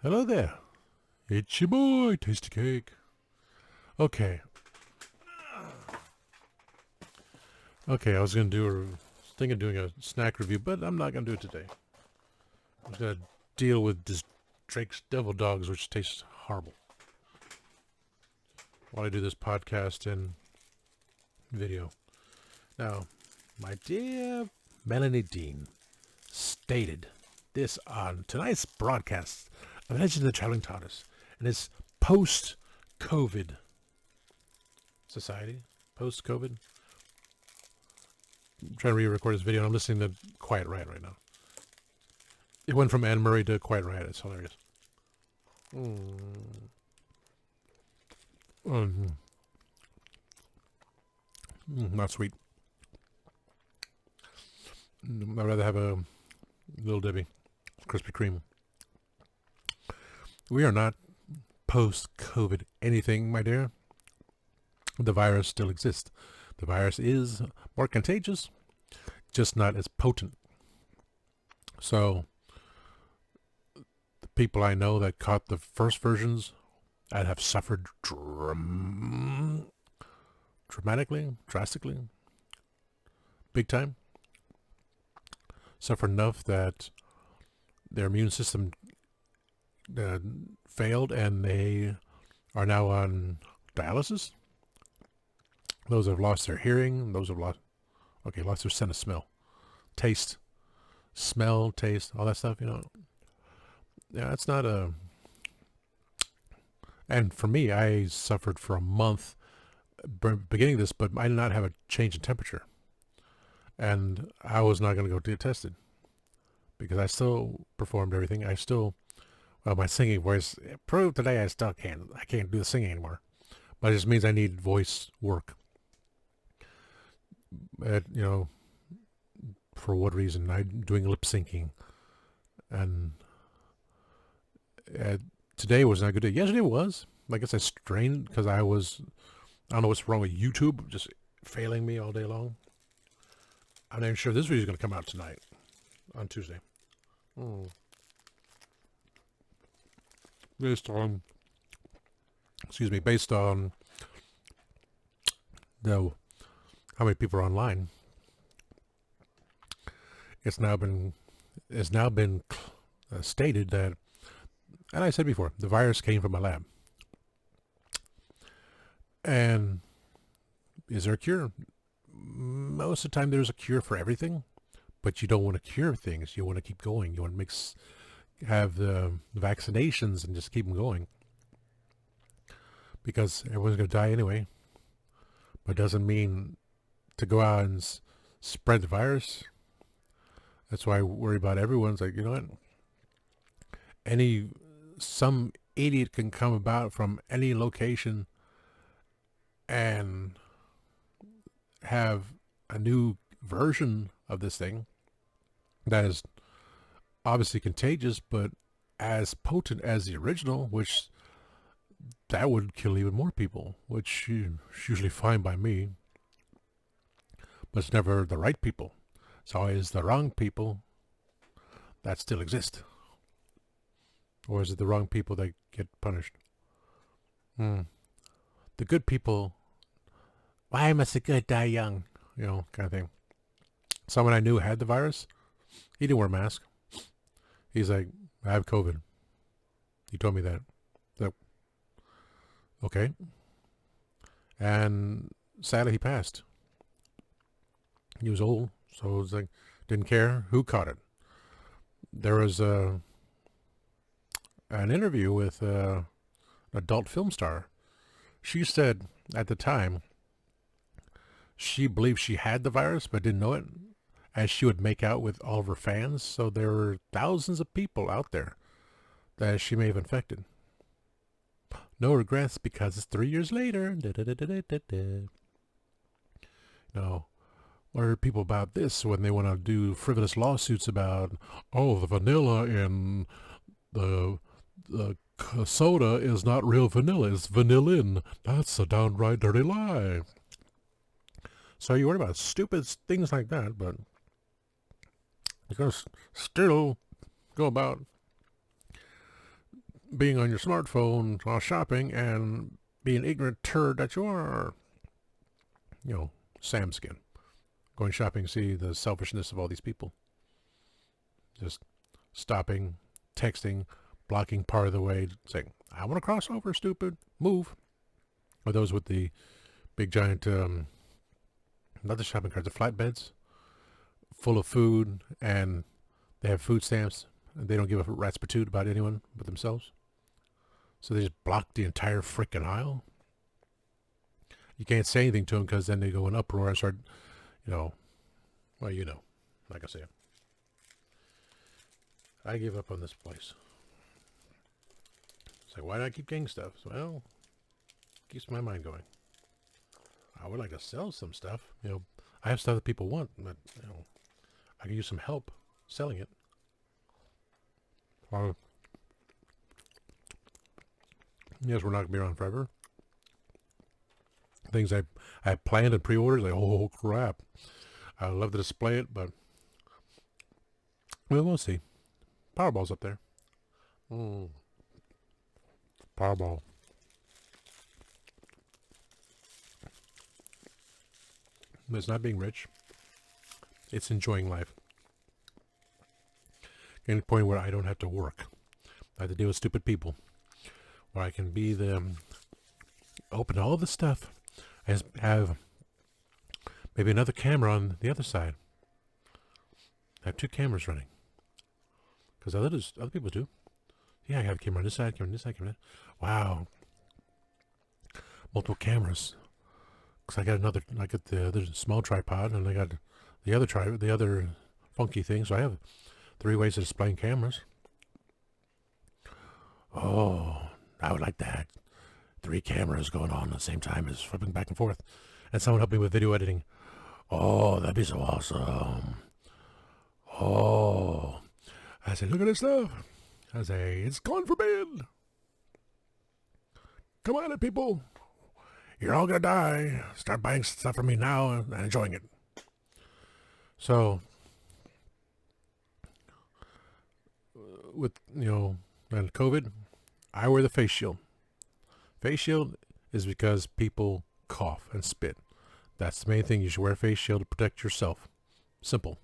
Hello there. It's your boy, Tasty Cake. Okay. Okay, I was going to thinking of doing a snack review, but I'm not going to do it today. I'm going to deal with this Drake's Devil Dogs, which tastes horrible, while I do this podcast and video. Now, my dear Melanie Dean stated this on tonight's broadcast of Legend of the Traveling TARDIS and its post-COVID society. Post-COVID? I'm trying to re-record this video and I'm listening to Quiet Riot right now. It went from Anne Murray to Quiet Riot. It's hilarious. Not sweet. I'd rather have a Little Debbie Krispy Kreme. We are not post-COVID anything, my dear. The virus still exists. The virus is more contagious, just not as potent. So, the people I know that caught the first versions that have suffered drastically, big time, suffered enough that their immune system failed and they are now on dialysis. Those have lost their hearing, those have lost their sense of smell, taste, smell, taste, all that stuff, Yeah, it's not a... And for me, I suffered for a month beginning this, but I did not have a change in temperature. And I was not going to go get tested because I still performed everything. My singing voice proved today I can't do the singing anymore. But it just means I need voice work. For what reason? I'm doing lip syncing. And today was not a good day. Yesterday was. I guess I strained because I don't know what's wrong with YouTube, just failing me all day long. I'm not even sure if this video is going to come out tonight, on Tuesday. Based on how many people are online. It's now been stated that, and I said before, the virus came from a lab. And is there a cure? Most of the time there's a cure for everything, but you don't want to cure things. You want to keep going. You want to have the vaccinations and just keep them going. Because everyone's going to die anyway. But it doesn't mean to go out and spread the virus. That's why I worry about everyone's like, you know what? Some idiot can come about from any location and have a new version of this thing that is obviously contagious, but as potent as the original, which that would kill even more people, which is usually fine by me. But it's never the right people. It's always the wrong people that still exist. Or is it the wrong people that get punished? The good people, why must the good die young? Kind of thing. Someone I knew had the virus. He didn't wear a mask. He's like, I have COVID. He told me that. So, okay. And sadly, he passed. He was old, so it was like, didn't care who caught it. There was an interview with an adult film star. She said at the time she believed she had the virus but didn't know it, as she would make out with all of her fans. So there were thousands of people out there that she may have infected. No regrets because it's 3 years later. No. What are people about this when they want to do frivolous lawsuits about, the vanilla in the soda is not real vanilla, it's vanillin. That's a downright dirty lie. So you worry about stupid things like that, but you're going to still go about being on your smartphone while shopping and being ignorant turd that you are. You know, Sam skin. Going shopping, see the selfishness of all these people. Just stopping, texting, blocking part of the way, saying, I want to cross over, stupid, move. Or those with the big giant, not the shopping carts, the flatbeds, full of food, and they have food stamps, and they don't give a rat's patoot about anyone but themselves. So they just block the entire frickin' aisle. You can't say anything to them because then they go in uproar and start, well, like I say. I give up on this place. It's like, why do I keep getting stuff? Well, keeps my mind going. I would like to sell some stuff. I have stuff that people want, but, I can use some help selling it. Yes, we're not going to be around forever. Things I planned and pre-ordered, like, oh crap. I would love to display it, but we'll see. Powerball's up there. Powerball. But it's not being rich. It's enjoying life. Getting to the point where I don't have to work. I have to deal with stupid people. Where I can be open all the stuff. And have maybe another camera on the other side. I have 2 cameras running. Because other people do. Yeah, I have a camera on this side, camera on this side, camera on that. Wow. Multiple cameras. Because I got the other small tripod, and I got the other funky thing. So I have 3 ways of displaying cameras. Oh, I would like that. 3 cameras going on at the same time as flipping back and forth. And someone help me with video editing. Oh, that'd be so awesome. Oh. I say, look at this stuff. I say, it's gone for bid. Come on, people. You're all going to die. Start buying stuff from me now and enjoying it. So, with, and COVID, I wear the face shield. Face shield is because people cough and spit. That's the main thing. You should wear a face shield to protect yourself. Simple.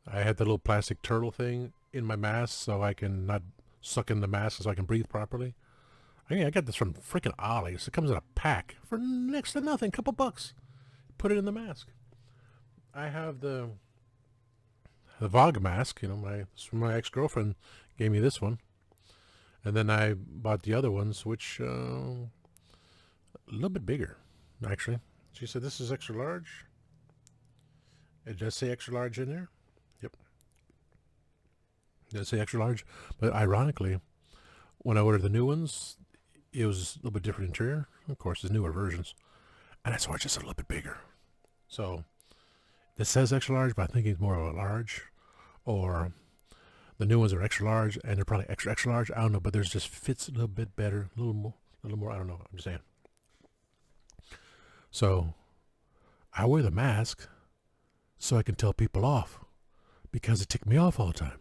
I had the little plastic turtle thing in my mask so I can not suck in the mask so I can breathe properly. I got this from freaking Ollie's. It comes in a pack for next to nothing, couple bucks. Put it in the mask. I have the Vogue mask. My ex-girlfriend gave me this one. And then I bought the other ones, which a little bit bigger, actually. She said, this is extra large. It does say extra large in there. Yep. It does say extra large. But ironically, when I ordered the new ones, it was a little bit different interior. Of course, there's newer versions. And that's why it's just a little bit bigger. So, this says extra large, but I think it's more of a large. Or the new ones are extra large, and they're probably extra, extra large. I don't know, but theirs just fits a little bit better. A little more, I don't know. I'm just saying. So, I wear the mask so I can tell people off. Because it ticked me off all the time.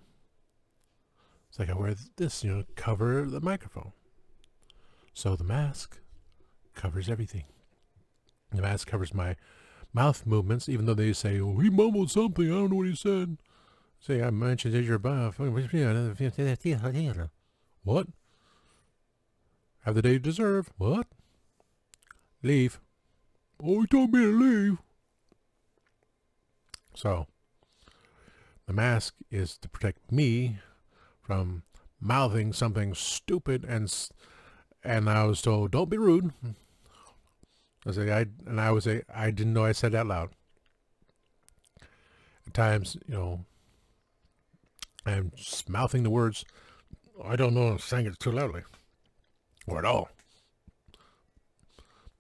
It's like I wear this, cover the microphone. So the mask covers everything. The mask covers my mouth movements, even though they say, oh, he mumbled something, I don't know what he said. Say, I mentioned your buff. What? Have the day you deserve. What? Leave. Oh, he told me to leave. So, the mask is to protect me from mouthing something stupid, and I was told, don't be rude. I would say, I didn't know I said that loud. At times, I'm just mouthing the words. I don't know, I'm saying it too loudly. Or at all.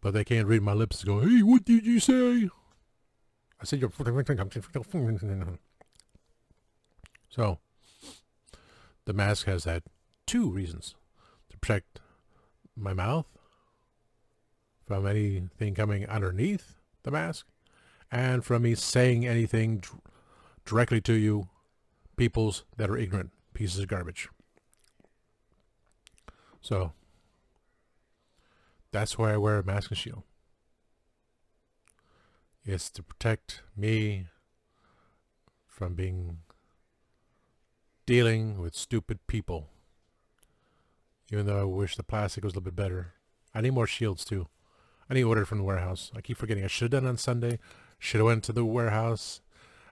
But they can't read my lips and go, hey, what did you say? I said, so, the mask has had 2 reasons. To protect my mouth from anything coming underneath the mask, and from me saying anything directly to you, peoples that are ignorant pieces of garbage. So that's why I wear a mask and shield. It's to protect me from dealing with stupid people. Even though I wish the plastic was a little bit better. I need more shields too. I need to order it from the warehouse. I keep forgetting. I should have done it on Sunday. Should have went to the warehouse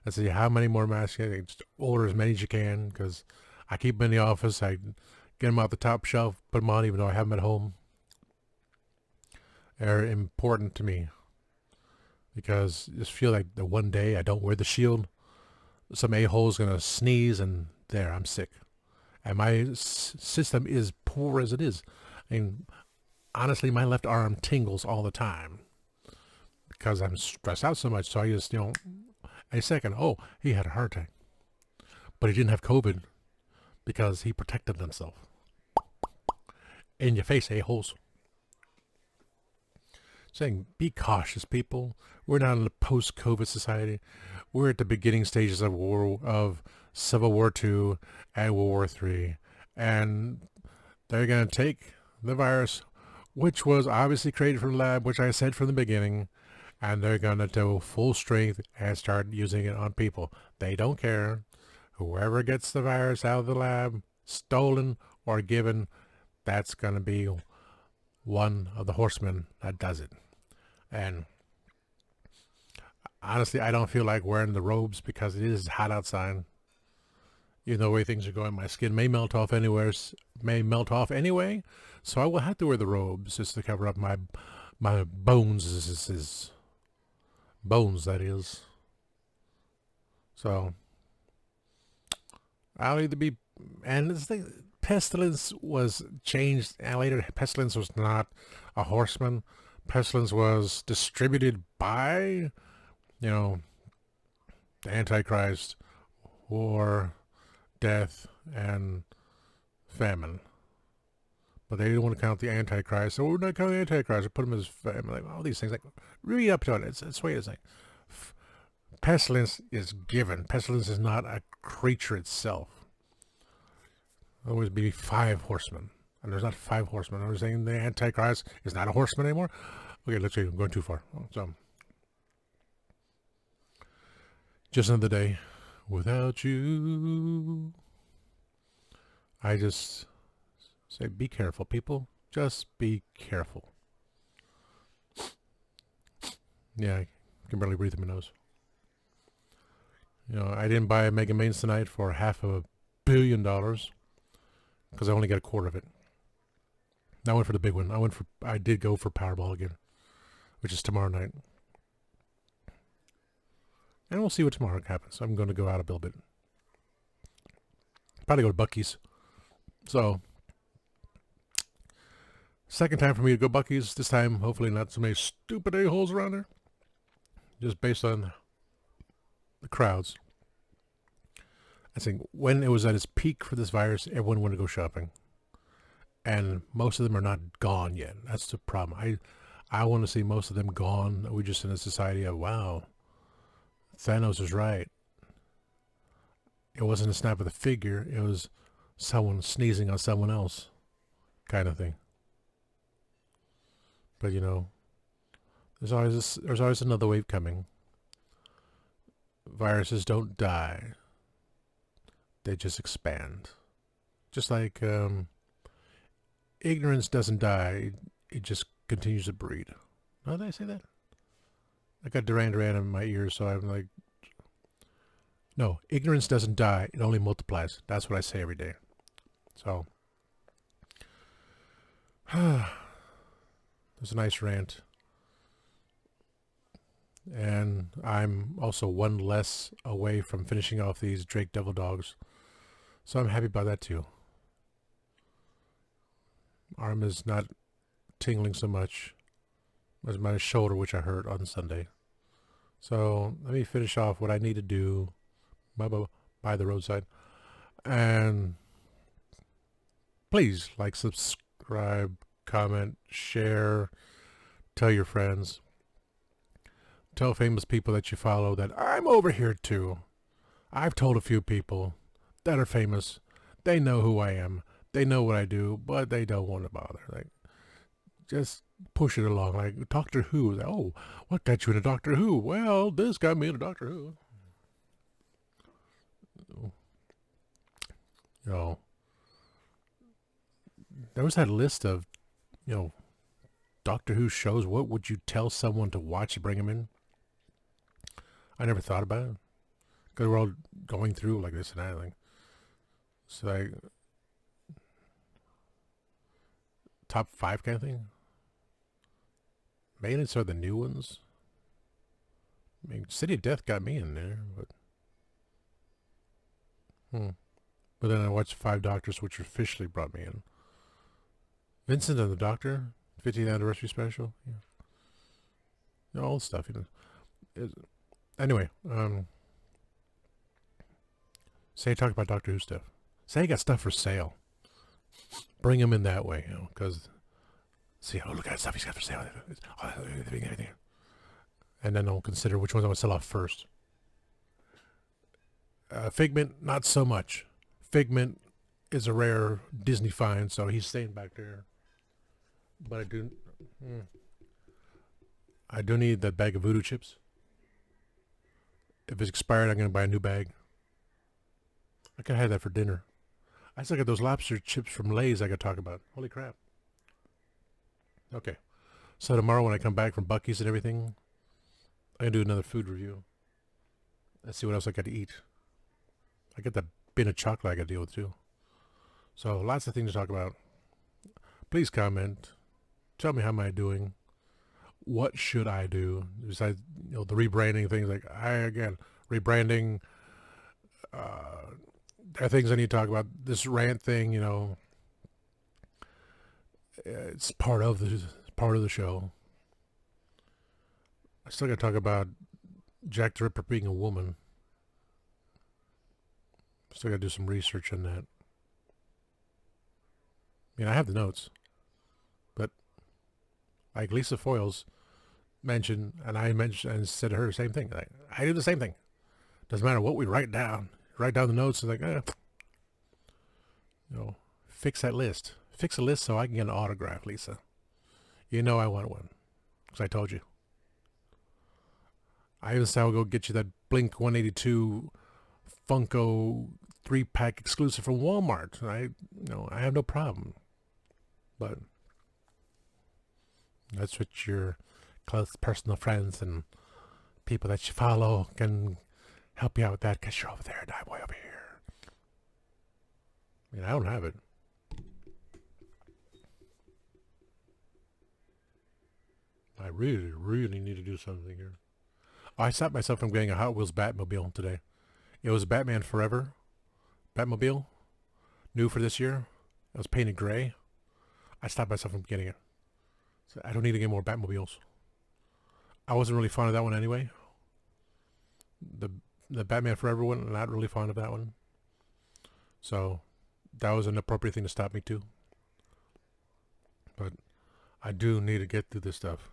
and see how many more masks. Just order as many as you can, because I keep them in the office. I get them out the top shelf, put them on even though I have them at home. They're important to me, because I just feel like the one day I don't wear the shield, some a-hole's going to sneeze and there, I'm sick. And my system is poor as it is. I mean, honestly, my left arm tingles all the time because I'm stressed out so much. So I just, a second, oh, he had a heart attack. But he didn't have COVID because he protected himself. In your face, a-holes. Saying, be cautious, people. We're not in a post-COVID society. We're at the beginning stages of Civil War II and World War III. And they're going to take the virus, which was obviously created from the lab, which I said from the beginning, and they're going to go full strength and start using it on people. They don't care. Whoever gets the virus out of the lab, stolen or given, that's going to be one of the horsemen that does it. And honestly, I don't feel like wearing the robes because it is hot outside. You know the way things are going, my skin may melt off anyway, so I will have to wear the robes just to cover up my bones, bones, that is. So I'll either be, and this thing, pestilence was changed, and later pestilence was not a horseman. Pestilence was distributed by, the Antichrist, war, death, and famine. But they didn't want to count the Antichrist, so we're not counting the Antichrist. We put him as famine. Like, all these things, like, read up to it. It's the way it's like. Pestilence is given. Pestilence is not a creature itself. There'll always be 5 horsemen. And there's not 5 horsemen. I'm saying the Antichrist is not a horseman anymore. Okay, let's see. I'm going too far. So, just another day without you. I just say, be careful, people. Just be careful. Yeah, I can barely breathe through my nose. I didn't buy Mega Millions tonight for $500 million because I only got a quarter of it. I went for the big one. I did go for Powerball again, which is tomorrow night. And we'll see what tomorrow happens. I'm going to go out a little bit. Probably go to Buc-ee's. So, second time for me to go Buc-ee's. This time, hopefully not so many stupid a-holes around there. Just based on the crowds. I think when it was at its peak for this virus, everyone wanted to go shopping. And most of them are not gone yet. That's the problem. I want to see most of them gone. We're just in a society of, wow, Thanos was right. It wasn't a snap of the finger. It was someone sneezing on someone else kind of thing. But, there's always another wave coming. Viruses don't die. They just expand. Just like ignorance doesn't die. It just continues to breed. How did I say that? I got Duran Duran in my ears, so I'm like, no, ignorance doesn't die. It only multiplies. That's what I say every day. So, there's a nice rant. And I'm also one less away from finishing off these Drake Devil Dogs. So I'm happy about that too. Arm is not tingling so much as my shoulder, which I hurt on Sunday. So let me finish off what I need to do by the roadside. And please like, subscribe, comment, share, tell your friends. Tell famous people that you follow that I'm over here too. I've told a few people that are famous. They know who I am. they know what I do, but they don't want to bother. Like, just push it along. Like Doctor Who. Like, oh, what got you into Doctor Who? Well, this got me into Doctor Who. You know, there was that list of, you know, Doctor Who shows. What would you tell someone to watch to bring them in? I never thought about it. Because we're all going through like this and that. Like, so like, top 5 kind of thing. Maintenance are the new ones. I mean, City of Death got me in there, but but then I watched Five Doctors, which officially brought me in. Vincent and the Doctor, 50th anniversary special. Yeah, you know, old stuff. You know. Anyway, say talk about Doctor Who stuff. Say you got stuff for sale. Bring them in that way, you know, because see, oh look at that stuff he's got for sale. Everything. And then I'll consider which ones I want to sell off first. Figment, not so much. Figment is a rare Disney find, so he's staying back there. But I do need that bag of voodoo chips. If it's expired, I'm going to buy a new bag. I could have had that for dinner. I still got those lobster chips from Lay's I got to talk about. Holy crap. Okay. So tomorrow when I come back from Buc-ee's and everything, I'm going to do another food review. Let's see what else I got to eat. I got that bin of chocolate I got to deal with too. So lots of things to talk about. Please comment. Tell me how am I doing. What should I do besides, you know, the rebranding things? Like rebranding. There are things I need to talk about. This rant thing, you know, it's part of the show. I still got to talk about Jack the Ripper being a woman. Still got to do some research on that. I mean, I have the notes, but like Lisa Foyles mentioned, and I mentioned and said to her the same thing. Like, I do the same thing. Doesn't matter what we write down. Write down the notes. And like, you know, fix that list. Fix a list so I can get an autograph, Lisa. You know I want one, because I told you. I even said I'll go get you that Blink 182 Funko 3-pack exclusive from Walmart. I have no problem. But that's what your close personal friends and people that you follow can help you out with that, because you're over there and I'm way over here. I mean, I don't have it. I really, really need to do something here. I stopped myself from getting a Hot Wheels Batmobile today. It was Batman Forever Batmobile, new for this year. It was painted gray. I stopped myself from getting it. So I don't need to get more Batmobiles. I wasn't really fond of that one anyway. The Batman Forever one, not really fond of that one. So that was an appropriate thing to stop me too. But I do need to get through this stuff.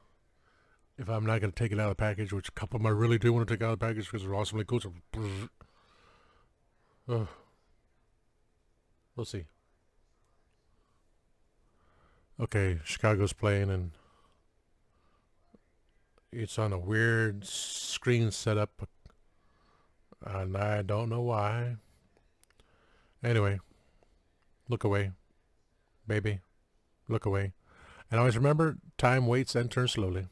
If I'm not going to take it out of the package, which a couple of them I really do want to take out of the package because they're awesomely cool. So, we'll see. Okay, Chicago's playing and it's on a weird screen setup and I don't know why. Anyway, look away, baby. Look away. And always remember, time waits and turns slowly.